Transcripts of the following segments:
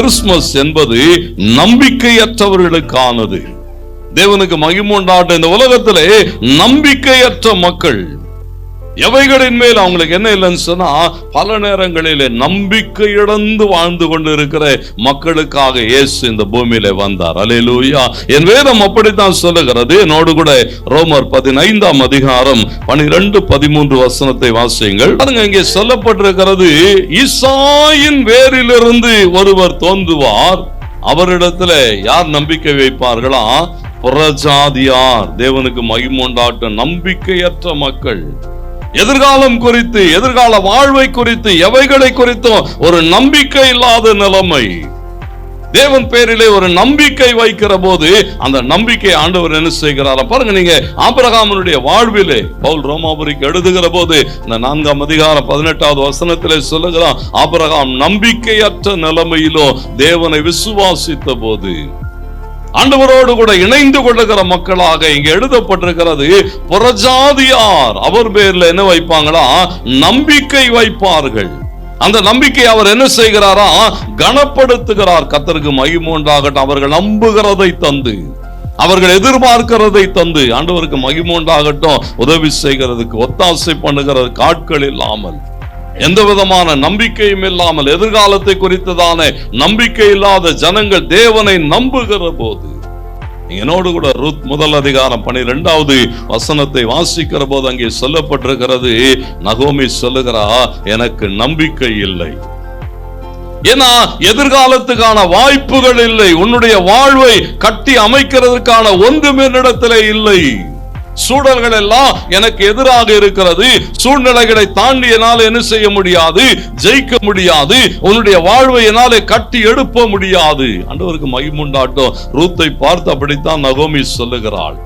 Christmas என்பது நம்பிக்கையற்றவர்களுக்கானது. தேவனுக்கு மகிமை உண்டாகட்டும். இந்த உலகத்திலே நம்பிக்கையற்ற மக்கள், எவைகளின் மேல் அவங்களுக்கு என்ன இல்லைன்னு சொன்னா, பல நேரங்களிலே நம்பிக்கை இழந்து வாழ்ந்து கொண்டு இருக்கிற மக்களுக்காக இயேசு இந்த பூமியில வந்தார். அல்லேலூயா. என் வேதம் அப்படித்தான் சொல்லுகிறது. என்னோடு கூட ரோமர் 15ஆம் அதிகாரம் 12-13 வசனத்தை வாசியுங்கள். இங்கே சொல்லப்பட்டிருக்கிறது, ஈசாயின் வேரிலிருந்து ஒருவர் தோன்றுவார், அவரிடத்துல யார் நம்பிக்கை வைப்பார்களா? புறஜாதியார். தேவனுக்கு மகிமை உண்டாகட்டும். நம்பிக்கையற்ற மக்கள், எதிர்காலம் குறித்து, எதிர்கால வாழ்வை குறித்து, எவைகளை குறித்தும் ஒரு நம்பிக்கை இல்லாத நிலைமை. தேவன் பேரிலே ஒரு நம்பிக்கை வைக்கிற போது அந்த நம்பிக்கை ஆண்டவர் என்ன செய்கிறார் பாருங்க. நீங்க ஆபிரகாமுடைய வாழ்விலே பவுல் ரோமாபுரிக்கு எழுதுகிற போது இந்த 4ஆம் அதிகாரம் 18வது வசனத்திலே சொல்லுகிறான், ஆபிரகாம் நம்பிக்கையற்ற நிலைமையிலோ தேவனை விசுவாசித்த போது, ஆண்டவரோடு கூட இணைந்து கொள்ளுகிற மக்களாக இங்க எழுதப்பட்டிருக்கிறது. புறஜாதியார் அவர் பேர்ல என்ன வைப்பாங்களா? நம்பிக்கை வைப்பார்கள். அந்த நம்பிக்கை அவர் என்ன செய்கிறாரா? கனப்படுத்துகிறார். கர்த்தருக்கு மகிமை உண்டாகட்டும். அவர்கள் நம்புகிறதை தந்து, அவர்கள் எதிர்பார்க்கிறதை தந்து, ஆண்டவருக்கு மகிமை உண்டாகட்டும், உதவி செய்கிறதுக்கு, ஒத்தாசை பண்ணுகிறதுக்கு ஆட்கள் இல்லாமல், எந்த விதமான நம்பிக்கையும் இல்லாமல், எதிர்காலத்தை குறித்ததான நம்பிக்கை இல்லாத ஜனங்கள் தேவனை நம்புகிற போது, என்னோடு கூட ரூத் 1 அதிகாரம் 12வது வசனத்தை வாசிக்கிற போது அங்கே சொல்லப்பட்டிருக்கிறது, நகோமி சொல்லுகிறா, எனக்கு நம்பிக்கை இல்லை. ஏன்னா எதிர்காலத்துக்கான வாய்ப்புகள் இல்லை. உன்னுடைய வாழ்வை கட்டி அமைக்கிறதுக்கான ஒன்றுமே இடத்திலே இல்லை. சூழல்கள் எல்லாம் எனக்கு எதிராக இருக்கிறது. சூழ்நிலைகளை தாண்டி என்னால் என்ன செய்ய முடியாது? ஜெயிக்க முடியாது. உன்னுடைய வாழ்வை என்னாலே கட்டி எழுப்ப முடியாது. ஆண்டவருக்கு மகிமை உண்டாகட்டும். ரூத்தை பார்த்து அப்படித்தான் நகோமி சொல்லுகிறாள்,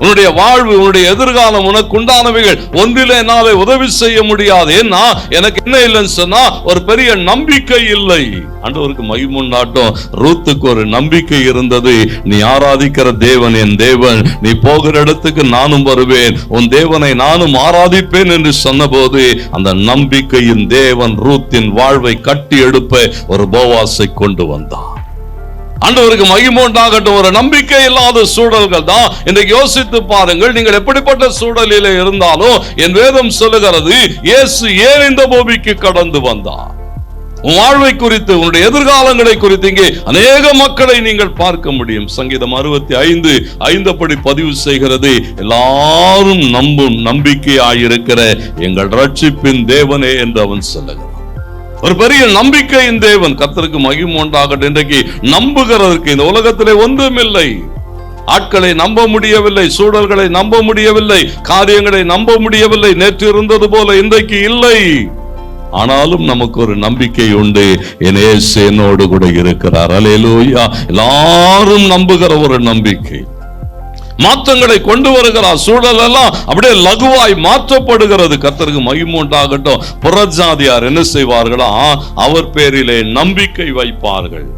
உன்னுடைய வாழ்வு, உன்னுடைய எதிர்காலம், உனக்கு உண்டானவைகள் ஒன்றிலே என்னாலே உதவி செய்ய முடியாது. ஏன்னா எனக்கு என்ன இல்லைன்னு சொன்னா, ஒரு பெரிய நம்பிக்கை இல்லை. ஆண்டவருக்கு மகிமை உண்டாகட்டும். ரூத்துக்கு ஒரு நம்பிக்கை இருந்தது. நீ ஆராதிக்கிற தேவன் என் தேவன், நீ போகிற இடத்துக்கு நானும் வருவேன், உன் தேவனை நானும் ஆராதிப்பேன் என்று சொன்னபோது அந்த நம்பிக்கையின் தேவன் ரூத்தின் வாழ்வை கட்டி எழுப்ப ஒரு போவாசை கொண்டு வந்தார். ஆண்டவருக்கு மகிமை உண்டாகட்டும். ஒரு நம்பிக்கை இல்லாத சூழல்கள் தான் இன்றைக்கு யோசித்து பாருங்கள். நீங்கள் எப்படிப்பட்ட சூழலிலே இருந்தாலும் என் வேதம் சொல்லுகிறது, இயேசு ஏன் இந்த பூமிக்கு கடந்து வந்தார்? உன் வாழ்வை குறித்து, உன்னுடைய எதிர்காலங்களை குறித்து இங்கே அநேக மக்களை நீங்கள் பார்க்க முடியும். சங்கீதம் 65:5 படி பதிவு செய்கிறது, எல்லாரும் நம்பும் நம்பிக்கையாயிருக்கிற எங்கள் ரட்சிப்பின் தேவனே என்று அவன் சொல்லுகிறான். ஒரு பெரிய நம்பிக்கையின் தேவன். கர்த்தருக்கு மகிமை உண்டாகட்டும். இன்றைக்கு நம்புகிறதற்கு இந்த உலகத்திலே ஒன்றுமில்லை. ஆட்களை நம்ப முடியவில்லை, சூழல்களை நம்ப முடியவில்லை, காரியங்களை நம்ப முடியவில்லை. நேற்று இருந்தது போல இன்றைக்கு இல்லை. ஆனாலும் நமக்கு ஒரு நம்பிக்கை உண்டு. என் இயேசு என்னோடு கூட இருக்கிறார். அல்லேலூயா. எல்லாரும் நம்புகிற ஒரு நம்பிக்கை மாற்றங்களை கொண்டு வருகிறார். சூழல் எல்லாம் அப்படியே லகுவாய் மாற்றப்படுகிறது. கர்த்தருக்கு மகிமை உண்டாகட்டும். புறஜாதியார் என்ன செய்வார்களா? அவர் பேரிலே நம்பிக்கை வைப்பார்கள்.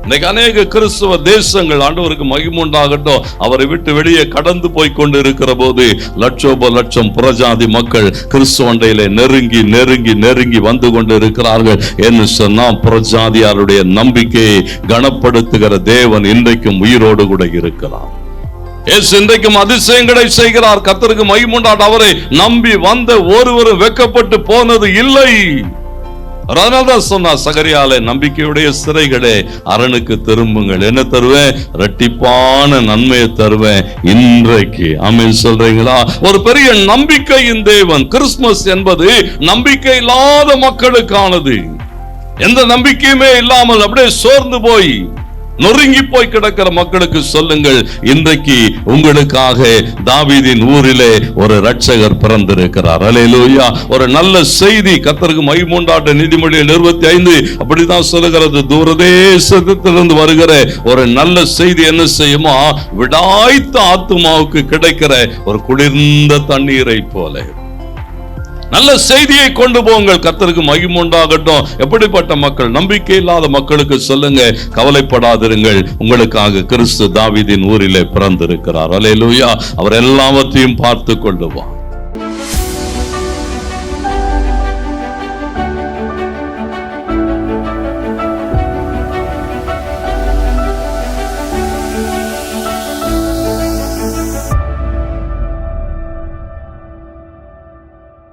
இன்னைக்கு அநேக கிறிஸ்துவ தேசங்கள், ஆண்டவருக்கு மகிமை உண்டாகட்டும், அவரை விட்டு வெளியே கடந்து போய் கொண்டு இருக்கிற போது லட்சோப லட்சம் புறஜாதி மக்கள் கிறிஸ்துவண்டையிலே நெருங்கி நெருங்கி நெருங்கி வந்து கொண்டு இருக்கிறார்கள் என்று சொன்னா, புறஜாதியாருடைய நம்பிக்கையை கனப்படுத்துகிற தேவன் இன்றைக்கும் உயிரோடு கூட இருக்கிறார். இன்றைக்கும் அதிசயங்களை செய்கிறார். கர்த்தருக்கு மகிமை உண்டாகட்டும். அவரை நம்பி வந்த ஒருவரும் வெட்கப்பட்டு போனது இல்லை. அதனால்தான் சொன்னார் சகரியாலே, நம்பிக்கையுடைய சிறைகளே அரணுக்கு திரும்புங்கள், என்ன தருவேன்? இரட்டிப்பான நன்மையை தருவேன் இன்றைக்கு. ஆமென் சொல்றீங்களா? ஒரு பெரிய நம்பிக்கையின் தேவன். கிறிஸ்துமஸ் என்பது நம்பிக்கை இல்லாத மக்களுக்கானது. எந்த நம்பிக்கையுமே இல்லாமல் அப்படியே சோர்ந்து போய் நொறுங்கி போய் கிடக்கிற மக்களுக்கு சொல்லுங்கள், இன்றைக்கு உங்களுக்காக தாவீதின் ஊரிலே ஒரு இரட்சகர் பிறந்திருக்கிறார். அல்லேலூயா. ஒரு நல்ல செய்தி. கர்த்தருக்கு மகிமை உண்டாகட்டும். நீதிமொழிகள் 25 அப்படித்தான் சொல்லுகிறது. தூரதேசத்திலிருந்து வருகிற ஒரு நல்ல செய்தி என்ன செய்யுமா? விடாய்த்த ஆத்துமாவுக்கு கிடைக்கிற ஒரு குளிர்ந்த தண்ணீரை போல நல்ல செய்தியை கொண்டு போங்கள். கர்த்தருக்கு மகிமை உண்டாகட்டும். எப்படிப்பட்ட மக்கள்? நம்பிக்கை இல்லாத மக்களுக்கு சொல்லுங்க, கவலைப்படாதிருங்கள், உங்களுக்காக கிறிஸ்து தாவீதின் ஊரிலே பிறந்திருக்கிறார். அல்லேலூயா. அவர் எல்லாவற்றையும் பார்த்து கொள்ளுவார்.